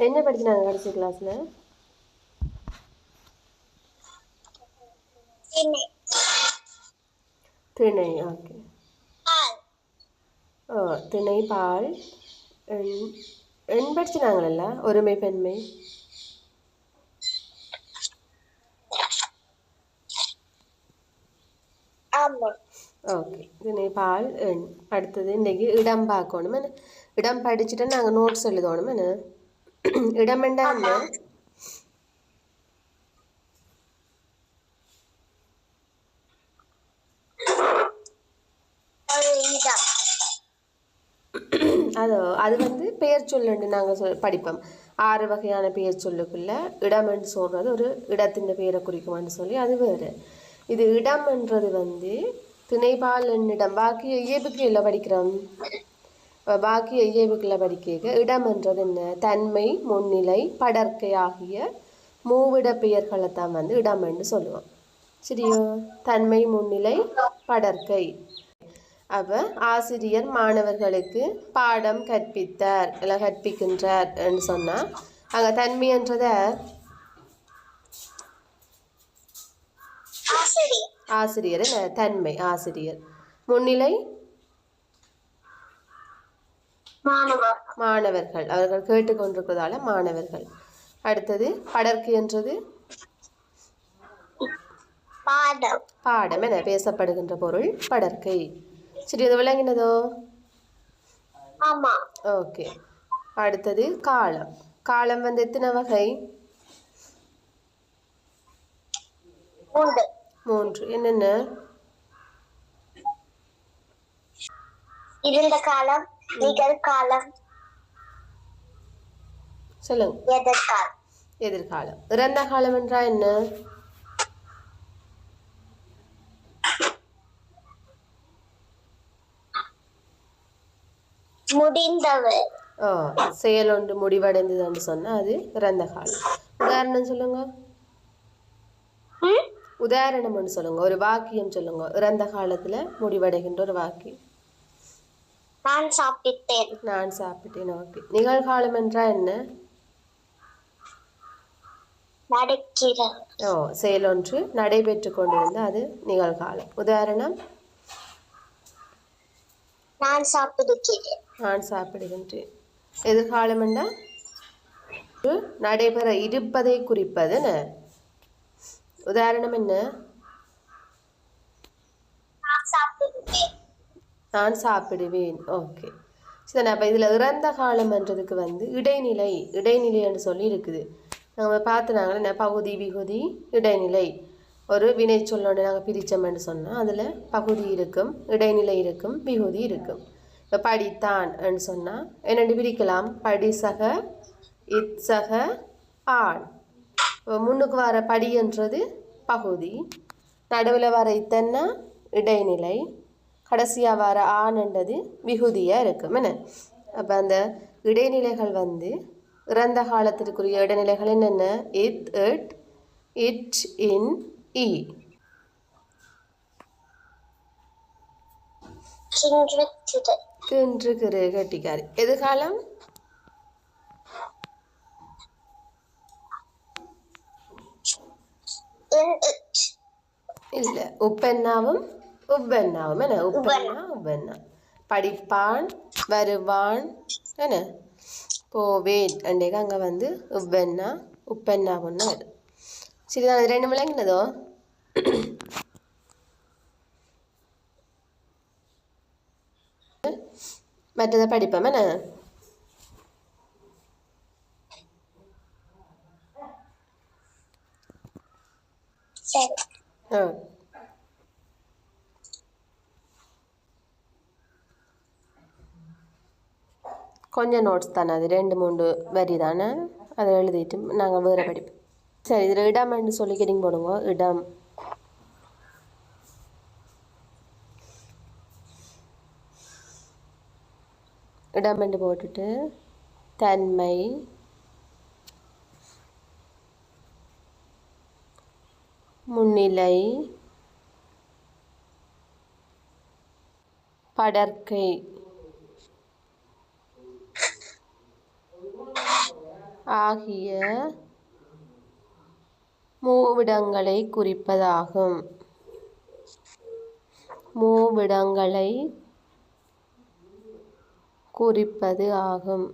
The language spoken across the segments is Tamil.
என்ன படிக்கிறாங்க கடைசி கிளாஸ்ல? திணை. ஓகே. ஓ, திணை பால் எண் படிச்சினாங்கள ஒருமை பெண்மை. ஓகே. திணை பால் எண். அடுத்தது இன்றைக்கு இடம் பார்க்கணும். இடம் படிச்சுட்டு நாங்கள் நோட்ஸ் எழுதணும். என்ன இடம் என்ன? அது வந்து பெயர் சொல்லுன்னு நாங்கள் படிப்போம். 6 வகையான பெயர் சொல்லுக்குள்ள இடம்னு சொல்கிறது ஒரு இடத்தின் பெயரை குறிக்குமான்னு சொல்லி அது வேறு. இது இடம்ன்றது வந்து திணைபால் என்னிடம் பாக்கிய இயல்புக்கு இல்லை படிக்கிறோம். பாக்கிய இயல்புக்குள்ள படிக்க இடம்ன்றது என்ன? தன்மை, முன்னிலை, படர்க்கை ஆகிய மூவிட பெயர்களை தான் வந்து இடம்னு சொல்லுவோம். சரியோ? தன்மை, முன்னிலை, படர்க்கை. அப்போ ஆசிரியர் மாணவர்களுக்கு பாடம் கற்பித்தார் இல்லை கற்பிக்கின்றார் சொன்னால் அங்கே தன்மைன்றத ஆசிரியர் தன்மை ஆசிரியர். முன்னிலை மாணவர்கள், அவர்கள் கேட்டுக்கொண்டிருப்பதால மாணவர்கள். அடுத்தது படர்க்கை என்றது பாடம் என பேசப்படுகின்ற பொருள் படர்க்கை. சரி, அது விளங்கினதோ? ஓகே. அடுத்தது காலம். காலம் வந்து எத்தனை வகை? 3. என்னென்ன? இருண்ட காலம், நிகழ்காலம், சொல்லுங்க. எதிர்காலம். இறந்த காலம் என்றா என்ன? முடிந்தவர். செயல் ஒன்று முடிவடைந்ததுன்னு சொன்னா அது இறந்த காலம். உதாரணம் சொல்லுங்க. உதாரணம் ஒன்று சொல்லுங்க. ஒரு வாக்கியம் சொல்லுங்க. இறந்த காலத்துல முடிவடைகின்ற ஒரு வாக்கியம். நான் சாப்பிட்டேன். நான் சாப்பிட்டேன். ஓகே. நிகழ்காலம் என்றா என்ன? நடக்கிறது. செயல் ஒன்று நடைபெற்று கொண்டிருந்த அது நிகழ்காலம். உதாரணம் நான் சாப்பிடுகிறேன். நான் சாப்பிடுகின்றேன். எதிர்காலம் என்ன? நடைபெற இருப்பதை குறிப்பது. உதாரணம் என்ன? நான் சாப்பிடுவேன். ஓகே. சரி, அப்போ இதில் இறந்த காலம்ன்றதுக்கு வந்து இடைநிலை இடைநிலைன்னு சொல்லி இருக்குது. நாங்கள் பார்த்துனாங்களே பகுதி, விகுதி, இடைநிலை. ஒரு வினை சொல்லோன்னு நாங்கள் பிரித்தோம்னு சொன்னால் அதில் பகுதி இருக்கும், இடைநிலை இருக்கும், விகுதி இருக்கும். இப்போ படித்தான் சொன்னால் என்னென்று பிரிக்கலாம்? படிசக, இத்சக, ஆண். முன்னுக்கு வர படின்றது பகுதி, நடுவில் வர இத்தன்னா இடைநிலை, கடைசியாக வர ஆண்ன்றது விகுதியாக இருக்கும். என்ன? அப்போ அந்த இடைநிலைகள் வந்து இறந்த காலத்திற்குரிய இடைநிலைகள் என்னென்ன? இட், இட், இட், இன், இ. கின்று, கிரு, கட்டிக்காரி. எதிர்காலம் இல்லை. உப்பென்னாவும் உப்பென்னாவும். என்ன? உப்பென்னா உப்பென்னா. படிப்பான், வருவான், என்ன? போவேன் அண்டேக்கு அங்கே வந்து உப்பென்னா உப்பென்னாவுன்னு வரும். சரி, நான் அது 2 விளங்கினதோ? மற்றதை படிப்போம். என்ன? கொஞ்சம் நோட்ஸ் தானே, அது 2-3 வரி தானே, அதை எழுதிட்டு நாங்கள் வேறு படிப்போம். சரி, இதில் இடம்னு சொல்லிக்கிறீங்க போடுங்க. இடம். இடம்னு போட்டுட்டு தன்மை, முன்னிலை, படர்க்கை ஆகிய மூவிடங்களை குறிப்பதாகும். மூவிடங்களை குறிப்பது ஆகும்.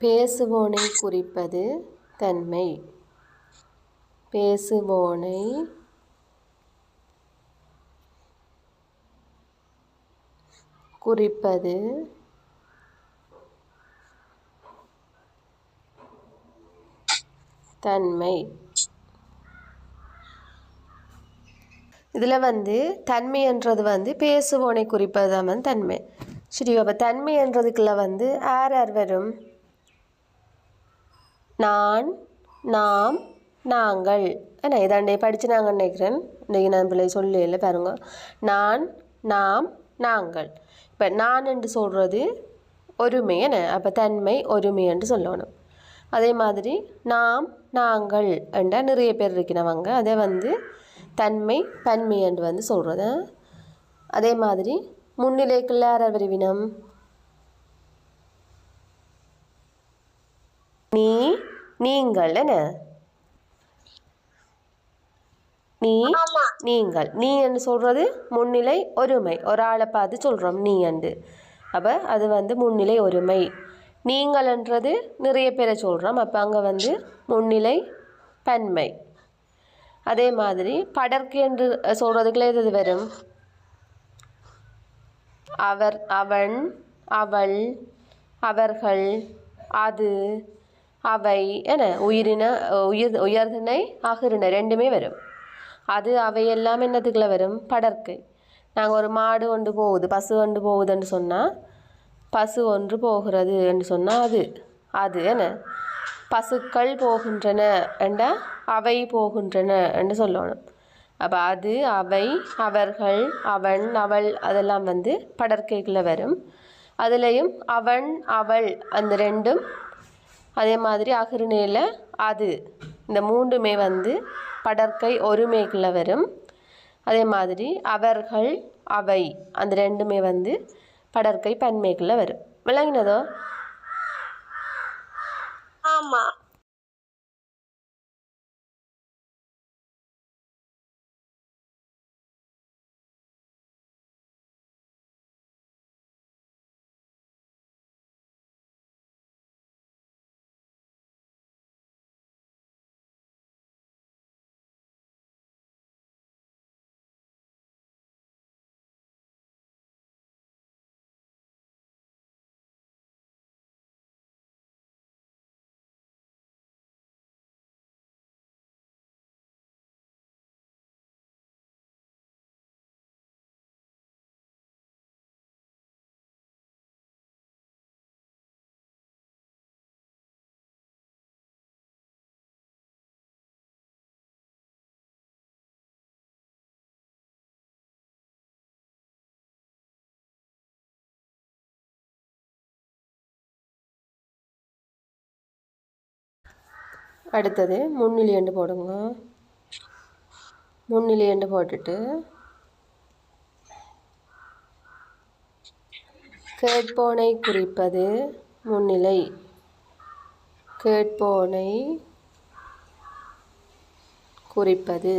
பேசுவோனை குறிப்பது தன்மை. பேசுவோனை குறிப்பது தன்மை. இதில் தன்மைன்றது பேசுவோனை குறிப்பது தான் தன்மை. சரி, அப்போ தன்மைன்றதுக்குள்ள யார் யார் வரும்? நான், நாம், நாங்கள். ஏன்னா இதாண்டே படித்து நாங்கள் நினைக்கிறேன். இன்றைக்கி நான் பிள்ளை சொல்லல பாருங்க. நான், நாம், நாங்கள். இப்போ நான் என்று சொல்கிறது ஒருமை. என்ன அப்போ தன்மை ஒருமை என்று சொல்லணும். அதே மாதிரி நாம், நாங்கள் என்றால் நிறைய பேர் இருக்கிறவங்க. அதை தன்மை பன்மை என்று சொல்கிறது. அதே மாதிரி முன்னிலைக்குள்ள யார் வருவினம்? நீ, நீங்கள். என்ன நீ, நீங்கள். நீ என்று சொல்கிறது முன்னிலை ஒருமை. ஒரு ஆளை பார்த்து சொல்கிறோம் நீ என்று. அப்போ அது முன்னிலை ஒருமை. நீங்கள்ன்றது நிறைய பேரை சொல்கிறோம். அப்போ அங்கே முன்னிலை பன்மை. அதே மாதிரி படர்க்கு என்று சொல்கிறதுக்குள்ள எது வரும்? அவர், அவன், அவள், அவர்கள், அது, அவை. என்ன உயர்திணை அகிரிணை ரெண்டுமே வரும். அது அவை எல்லாம் என்னத்துக்குள்ள வரும்? படர்க்கை. நாங்கள் ஒரு மாடு கொண்டு போகுது, பசு கொண்டு போகுதுன்னு சொன்னால் பசு ஒன்று போகிறது என்று சொன்னால் அது என்ன பசுக்கள் போகின்றன என்றால் அவை போகின்றன என்று சொல்லணும். அப்போ அது, அவை, அவர்கள், அவன், அவள் அதெல்லாம் படர்க்கைக்குள்ளே வரும். அதுலேயும் அவன், அவள் அந்த ரெண்டும். அதே மாதிரி அகிரிணையில் அது. இந்த மூன்றுமே படர்க்கை ஒருமைக்குள்ளே வரும். அதே மாதிரி அவர்கள், அவை அந்த ரெண்டுமே படர்க்கை பன்மைக்குள்ளே வரும். விளங்கினதோ? ஆமா. அடுத்தது முன்னிலை என்று போடுங்க. முன்னிலை என்று போட்டுட்டு கேட்போனை குறிப்பது முன்னிலை. கேட்போனை குறிப்பது.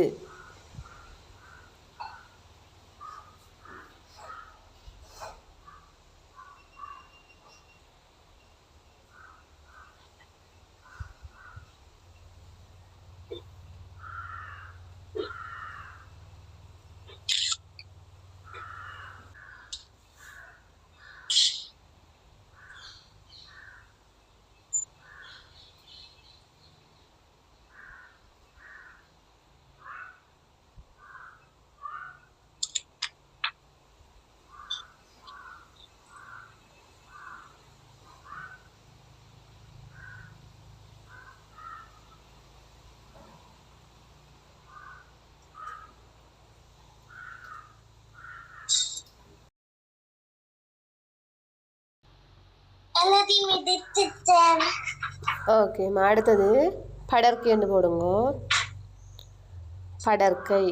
எழுதி முடிச்சிட்டேன். ஓகே, அடுத்தது படற்கைன்னு போடுங்க. படற்கை.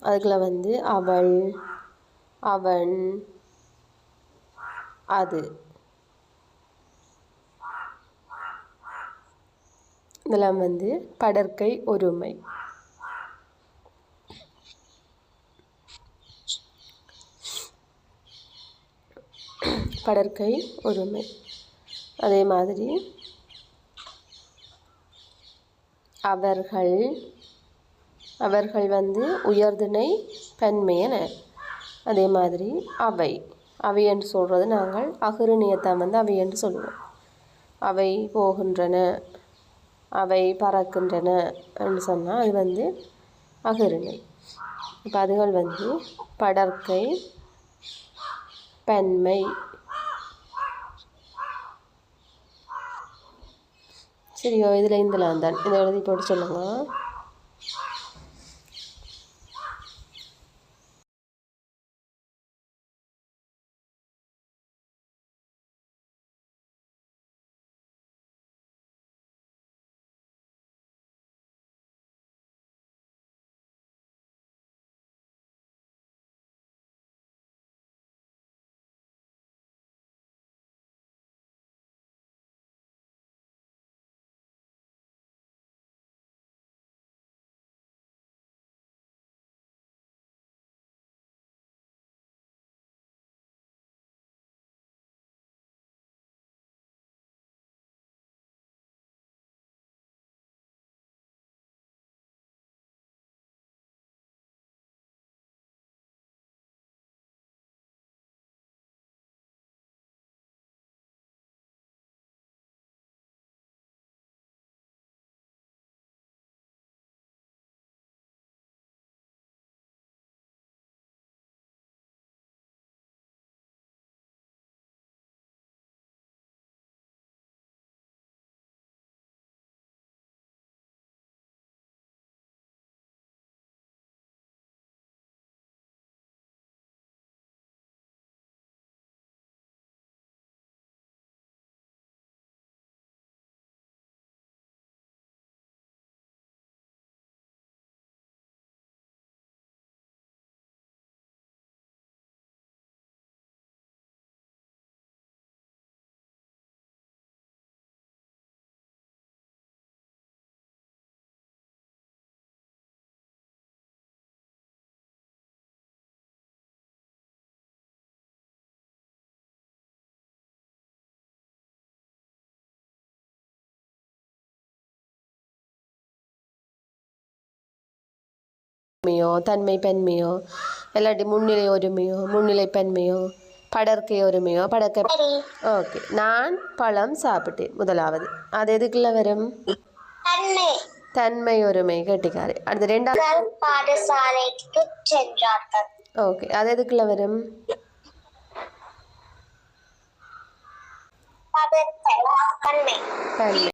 அதுக்குள்ள வந்து அவள், அவன், அது. இதெல்லாம் வந்து படற்கை ஒருமை. படற்கை ஒருமை. அதே மாதிரி அவர்கள், அவர்கள் வந்து உயர்திணை பன்மையன. அதே மாதிரி அவை, அவை என்று சொல்கிறது நாங்கள் அகுரிணையத்தான் வந்து அவை என்று சொல்லுவோம். அவை போகின்றன, அவை பறக்கின்றன என்று சொன்னால் அது வந்து அகுரிணை. இப்போ அதுகள் வந்து படற்கை பன்மை. சரியோ, இதில் இந்தலாம் தான். இதை எழுதி போட்டு சொல்லுங்க. தன்மை பன்மையோ, இல்லாட்டி முன்னிலை ஒருமையோ, முன்னிலை பன்மையோ, படற்கை ஒருமையோ, படற்கை. ஓகே. நான் பழம் சாப்பிட்டேன் முதலாவது. அது எதுக்குள்ள வரும்? தன்மை ஒருமை. கெட்டிக்காரி. அடுத்து ரெண்டாவது பாடசாலைக்கு சென்றார்கள். ஓகே. அது எதுக்குள்ள வரும்? பன்மை.